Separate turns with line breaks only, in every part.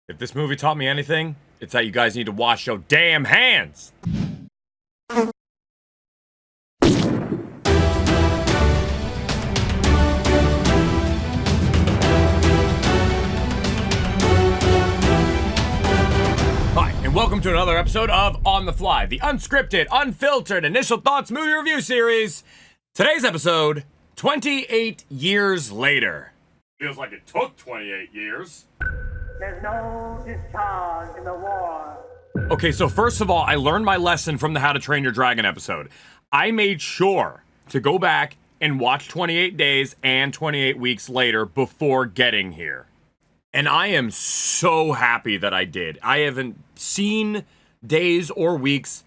If this movie taught me anything, it's that you guys need to wash your damn hands! Hi, and welcome to another episode of On the Fly, the unscripted, unfiltered initial thoughts movie review series. Today's episode, 28 years later. Feels like it took 28 years.
There's no discharge in the war.
Okay, so first of all, I learned my lesson from the How to Train Your Dragon episode. I made sure to go back and watch 28 Days and 28 Weeks Later before getting here. And I am so happy that I did. I haven't seen Days or Weeks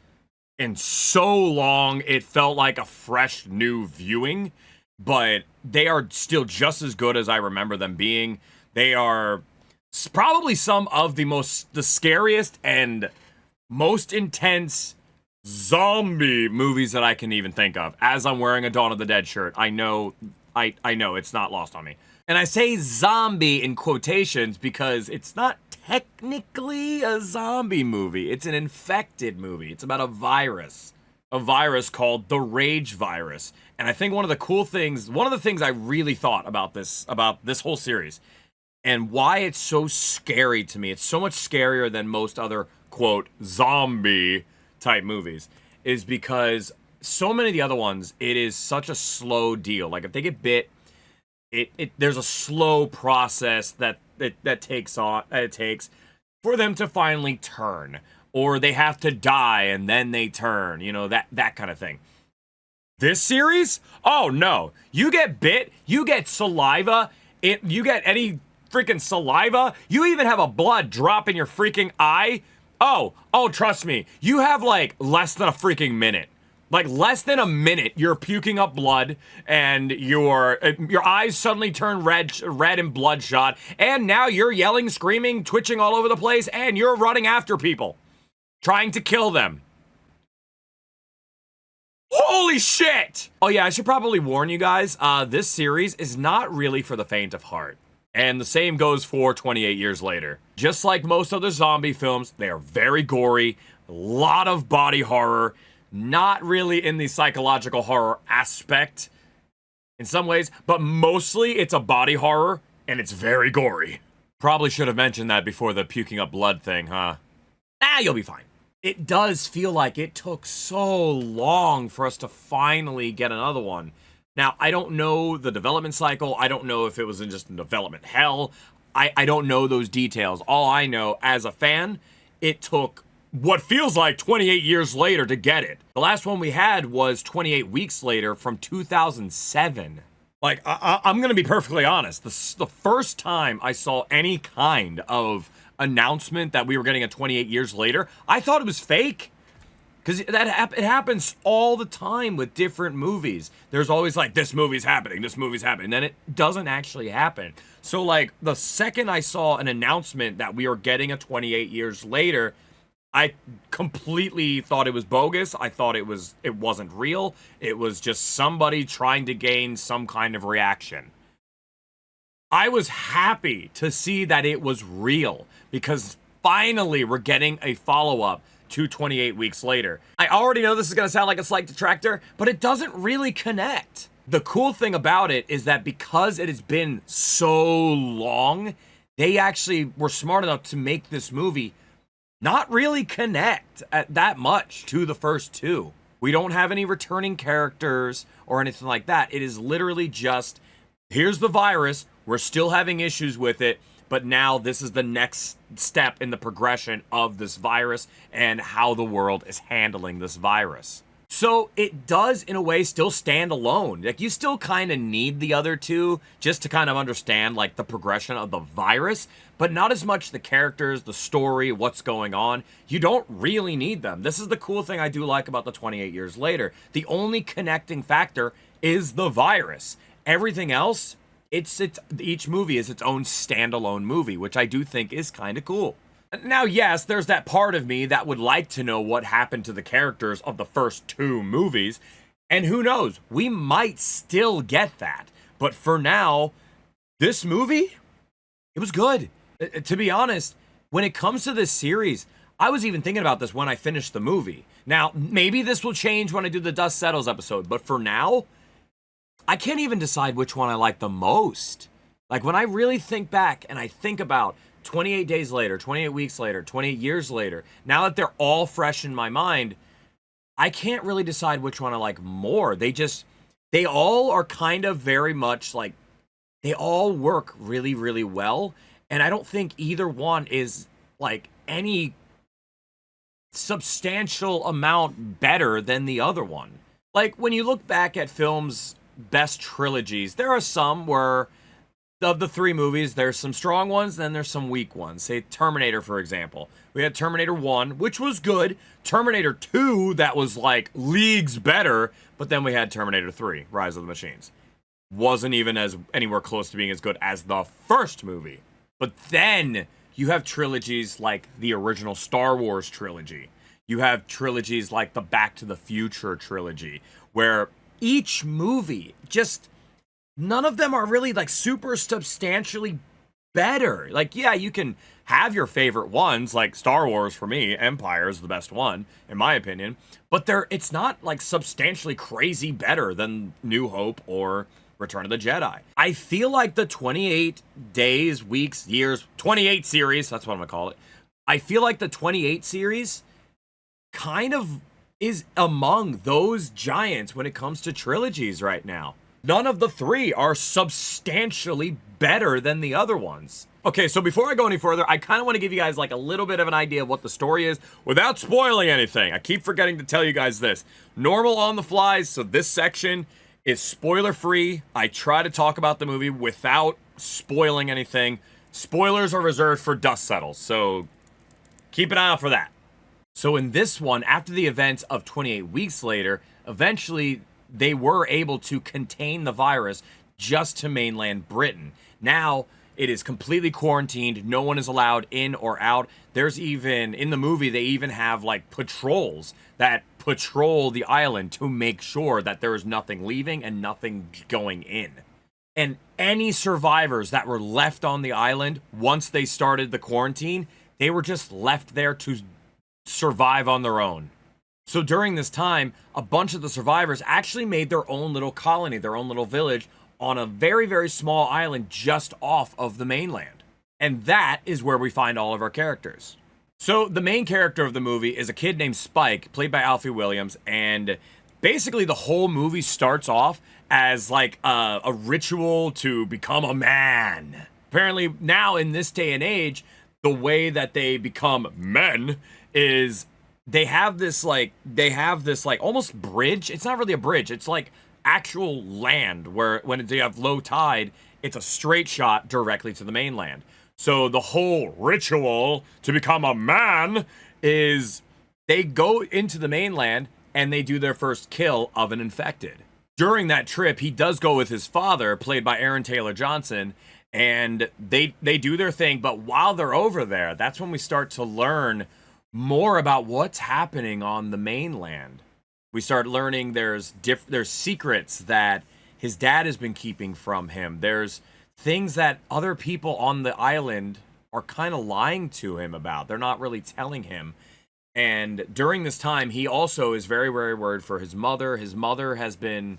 in so long, it felt like a fresh new viewing. But they are still just as good as I remember them being. They are probably some of the scariest and most intense zombie movies that I can even think of. As I'm wearing a Dawn of the Dead shirt, I know it's not lost on me. And I say zombie in quotations because it's not technically a zombie movie. It's an infected movie. It's about a virus called the Rage virus. And I think one of the things I really thought about this whole series and why it's so scary to me, it's so much scarier than most other, quote, zombie type movies, is because so many of the other ones, it is such a slow deal. Like if they get bit, there's a slow process that takes for them to finally turn, or they have to die and then they turn, that kind of thing. This series? Oh no. You get bit, you get saliva, you get any freaking saliva, you even have a blood drop in your freaking eye. Oh, trust me, you have like less than a freaking minute. Like less than a minute, you're puking up blood, and your eyes suddenly turn red and bloodshot, and now you're yelling, screaming, twitching all over the place, and you're running after people, trying to kill them. Holy shit! Oh yeah, I should probably warn you guys, this series is not really for the faint of heart. And the same goes for 28 Years Later. Just like most other zombie films, they are very gory, a lot of body horror, not really in the psychological horror aspect in some ways, but mostly it's a body horror, and it's very gory. Probably should have mentioned that before the puking up blood thing, huh? You'll be fine. It does feel like it took so long for us to finally get another one. Now, I don't know the development cycle. I don't know if it was in just development hell. I don't know those details. All I know, as a fan, it took what feels like 28 years later to get it. The last one we had was 28 Weeks Later from 2007. Like, I'm gonna be perfectly honest. The first time I saw any kind of announcement that we were getting a 28 Years Later, I thought it was fake. Because it happens all the time with different movies. There's always like, this movie's happening, and then it doesn't actually happen. So like, the second I saw an announcement that we are getting a 28 Years Later, I completely thought it was bogus. I thought it wasn't real. It was just somebody trying to gain some kind of reaction. I was happy to see that it was real, because finally we're getting a follow-up to 28 Weeks Later. I already know this is gonna sound like a slight detractor, but it doesn't really connect. The cool thing about it is that because it has been so long, they actually were smart enough to make this movie not really connect that much to the first two. We don't have any returning characters or anything like that. It is literally just, here's the virus, we're still having issues with it, but now this is the next step in the progression of this virus and how the world is handling this virus. So it does, in a way, still stand alone. Like, you still kind of need the other two just to kind of understand, like, the progression of the virus, but not as much the characters, the story, what's going on. You don't really need them. This is the cool thing I do like about the 28 Years Later. The only connecting factor is the virus. Everything else, each movie is its own standalone movie, which I do think is kind of cool. Now, yes, there's that part of me that would like to know what happened to the characters of the first two movies, and who knows, we might still get that. But for now, this movie, it was good. To be honest, when it comes to this series, I was even thinking about this when I finished the movie. Now, maybe this will change when I do the Dust Settles episode, but for now, I can't even decide which one I like the most. Like, when I really think back and I think about 28 days later, 28 weeks later, 28 years later, now that they're all fresh in my mind, I can't really decide which one I like more. They all are kind of very much like, they all work really, really well. And I don't think either one is like any substantial amount better than the other one. Like, when you look back at films' best trilogies, there are some where, of the 3 movies, there's some strong ones, then there's some weak ones. Say Terminator, for example. We had Terminator 1, which was good. Terminator 2, that was like leagues better. But then we had Terminator 3, Rise of the Machines. Wasn't even anywhere close to being as good as the first movie. But then you have trilogies like the original Star Wars trilogy. You have trilogies like the Back to the Future trilogy, where each movie just, none of them are really like super substantially better. Like, yeah, you can have your favorite ones, like Star Wars for me, Empire is the best one, in my opinion. But it's not like substantially crazy better than New Hope or Return of the Jedi. I feel like the 28 days, weeks, years, 28 series, that's what I'm gonna call it. I feel like the 28 series kind of is among those giants when it comes to trilogies right now. None of the 3 are substantially better than the other ones. Okay, so before I go any further, I kind of want to give you guys like a little bit of an idea of what the story is without spoiling anything. I keep forgetting to tell you guys this. Normal on the flies, so this section is spoiler free. I try to talk about the movie without spoiling anything. Spoilers are reserved for Dust Settles, so keep an eye out for that. So in this one, after the events of 28 weeks later, eventually they were able to contain the virus just to mainland Britain. Now it is completely quarantined. No one is allowed in or out. There's even, in the movie, they even have like patrols that patrol the island to make sure that there is nothing leaving and nothing going in. And any survivors that were left on the island, once they started the quarantine, they were just left there to survive on their own. So during this time, a bunch of the survivors actually made their own little colony, their own little village on a very, very small island just off of the mainland. And that is where we find all of our characters. So the main character of the movie is a kid named Spike, played by Alfie Williams, and basically the whole movie starts off as like a ritual to become a man. Apparently now in this day and age, the way that they become men is they have this like almost bridge. It's not really a bridge. It's like actual land where when they have low tide, it's a straight shot directly to the mainland. So the whole ritual to become a man is they go into the mainland and they do their first kill of an infected. During that trip, he does go with his father, played by Aaron Taylor Johnson, and they do their thing. But while they're over there, that's when we start to learn more about what's happening on the mainland. We start learning there's secrets that his dad has been keeping from him. There's things that other people on the island are kind of lying to him about. They're not really telling him. And during this time, he also is very, very worried for his mother. His mother has been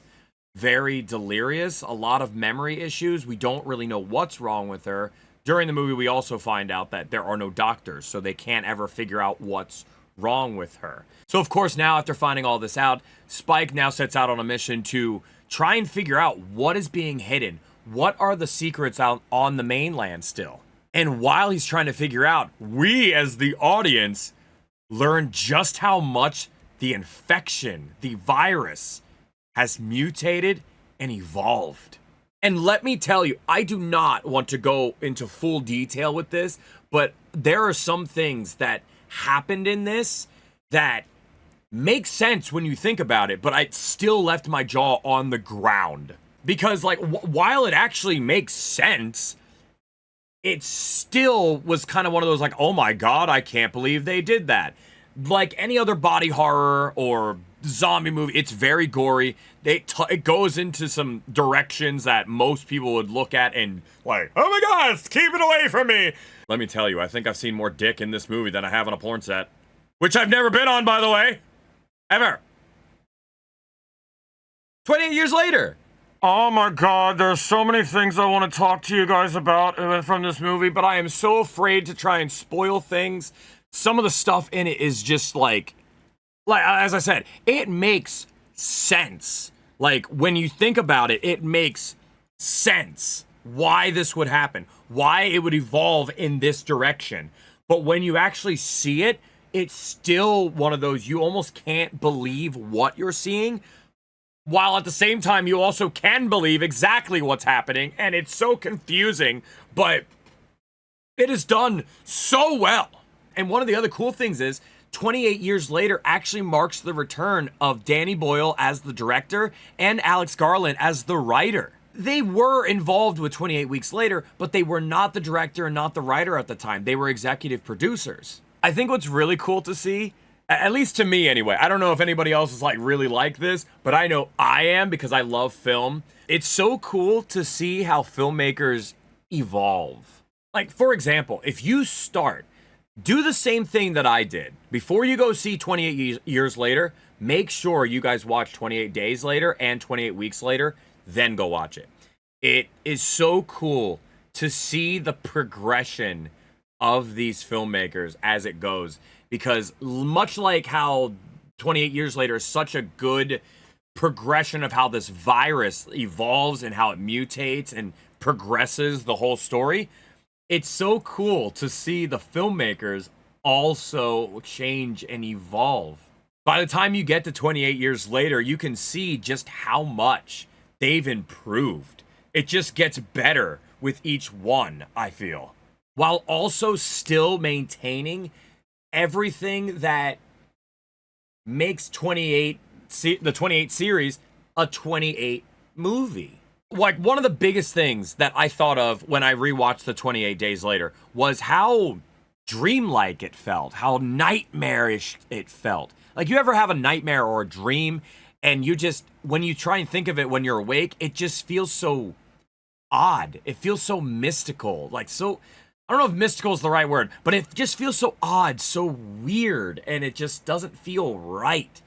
very delirious, a lot of memory issues. We don't really know what's wrong with her. During the movie, we also find out that there are no doctors, so they can't ever figure out what's wrong with her. So, of course, now after finding all this out, Spike now sets out on a mission to try and figure out what is being hidden. What are the secrets out on the mainland still? And while he's trying to figure out, we as the audience learn just how much the infection, the virus, has mutated and evolved. And let me tell you, I do not want to go into full detail with this, but there are some things that happened in this that make sense when you think about it, but I still left my jaw on the ground. Because, like, while it actually makes sense, it still was kind of one of those, like, oh my god, I can't believe they did that. Like any other body horror or zombie movie. It's very gory. It goes into some directions that most people would look at and like, oh my god, keep it away from me. Let me tell you, I think I've seen more dick in this movie than I have on a porn set. Which I've never been on, by the way. Ever. 28 years later. Oh my god, there's so many things I want to talk to you guys about from this movie, but I am so afraid to try and spoil things. Some of the stuff in it is just like as I said, it makes sense. Like, when you think about it, it makes sense why this would happen, why it would evolve in this direction. But when you actually see it, it's still one of those you almost can't believe what you're seeing, while at the same time you also can believe exactly what's happening, and it's so confusing, but it is done so well. And one of the other cool things is 28 years later actually marks the return of Danny Boyle as the director and Alex Garland as the writer. They were involved with 28 Weeks Later, but they were not the director and not the writer at the time. They were executive producers. I think what's really cool to see, at least to me anyway, I don't know if anybody else is like really like this, but I know I am because I love film. It's so cool to see how filmmakers evolve. Like, for example, if you do the same thing that I did. Before you go see 28 years later, make sure you guys watch 28 days later and 28 weeks later, then go watch it. It is so cool to see the progression of these filmmakers as it goes, because much like how 28 years later is such a good progression of how this virus evolves and how it mutates and progresses the whole story, it's so cool to see the filmmakers also change and evolve. By the time you get to 28 years later, you can see just how much they've improved. It just gets better with each one, I feel, while also still maintaining everything that makes the 28 series a 28 movie. Like, one of the biggest things that I thought of when I rewatched the 28 Days Later was how dreamlike it felt, how nightmarish it felt. Like, you ever have a nightmare or a dream, and you just, when you try and think of it when you're awake, it just feels so odd. It feels so mystical. Like, so, I don't know if mystical is the right word, but it just feels so odd, so weird, and it just doesn't feel right.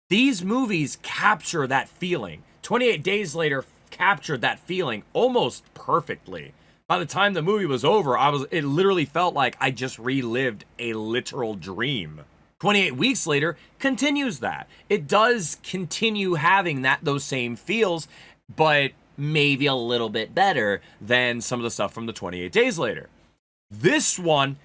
These movies capture that feeling. 28 Days Later captured that feeling almost perfectly. By the time the movie was over, it literally felt like I just relived a literal dream. 28 Weeks Later continues that. It does continue having those same feels, but maybe a little bit better than some of the stuff from the 28 Days Later. This one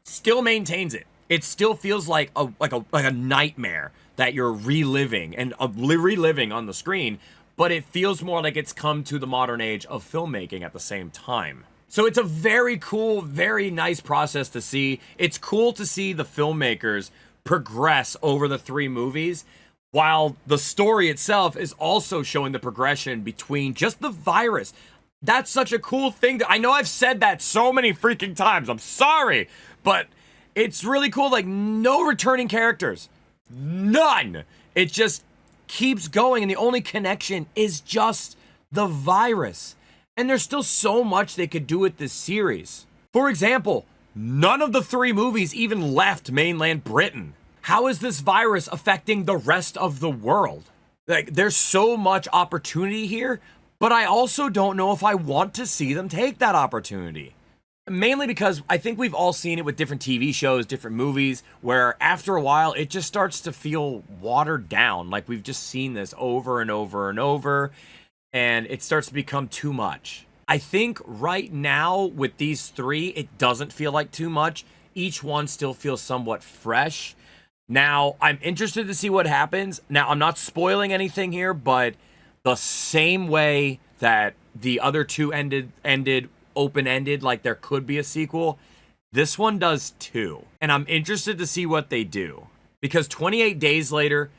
still maintains it. It still feels like a nightmare that you're reliving and reliving on the screen, but it feels more like it's come to the modern age of filmmaking at the same time. So it's a very cool, very nice process to see. It's cool to see the filmmakers progress over the three movies, while the story itself is also showing the progression between just the virus. That's such a cool thing. I know I've said that so many freaking times. I'm sorry, but it's really cool. Like, no returning characters. None. It just keeps going, and the only connection is just the virus. And there's still so much they could do with this series. For example, none of the three movies even left mainland Britain. How is this virus affecting the rest of the world? Like, there's so much opportunity here, but I also don't know if I want to see them take that opportunity. Mainly because I think we've all seen it with different TV shows, different movies, where after a while it just starts to feel watered down. Like, we've just seen this over and over and over, and it starts to become too much. I think right now with these three, it doesn't feel like too much. Each one still feels somewhat fresh. Now, I'm interested to see what happens. Now, I'm not spoiling anything here, but the same way that the other two ended open-ended, like there could be a sequel, this one does too. And I'm interested to see what they do, because 28 Days Later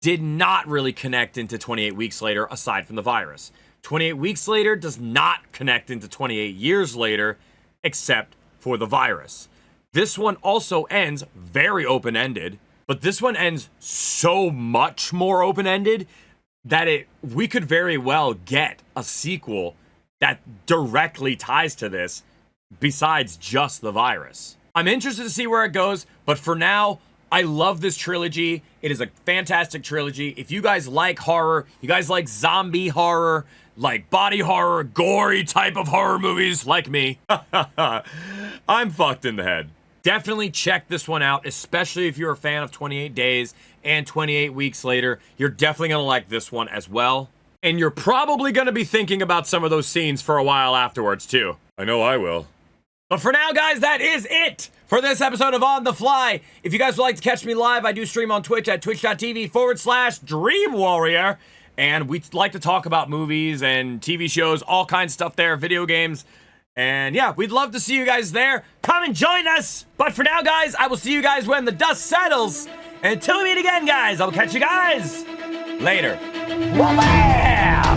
did not really connect into 28 Weeks Later aside from the virus. 28 Weeks Later does not connect into 28 Years Later except for the virus. This one also ends very open-ended, But this one ends so much more open-ended that we could very well get a sequel that directly ties to this besides just the virus. I'm interested to see where it goes, but for now, I love this trilogy. It is a fantastic trilogy. If you guys like horror, you guys like zombie horror, like body horror, gory type of horror movies like me, I'm fucked in the head. Definitely check this one out, especially if you're a fan of 28 Days and 28 Weeks Later. You're definitely gonna like this one as well. And you're probably gonna be thinking about some of those scenes for a while afterwards too. I know I will. But for now, guys, that is it for this episode of On the Fly. If you guys would like to catch me live, I do stream on Twitch at twitch.tv/DreamWarrior. And we like to talk about movies and TV shows, all kinds of stuff there, video games. And yeah, we'd love to see you guys there. Come and join us. But for now, guys, I will see you guys when the dust settles. And until we meet again, guys, I will catch you guys later. Wham!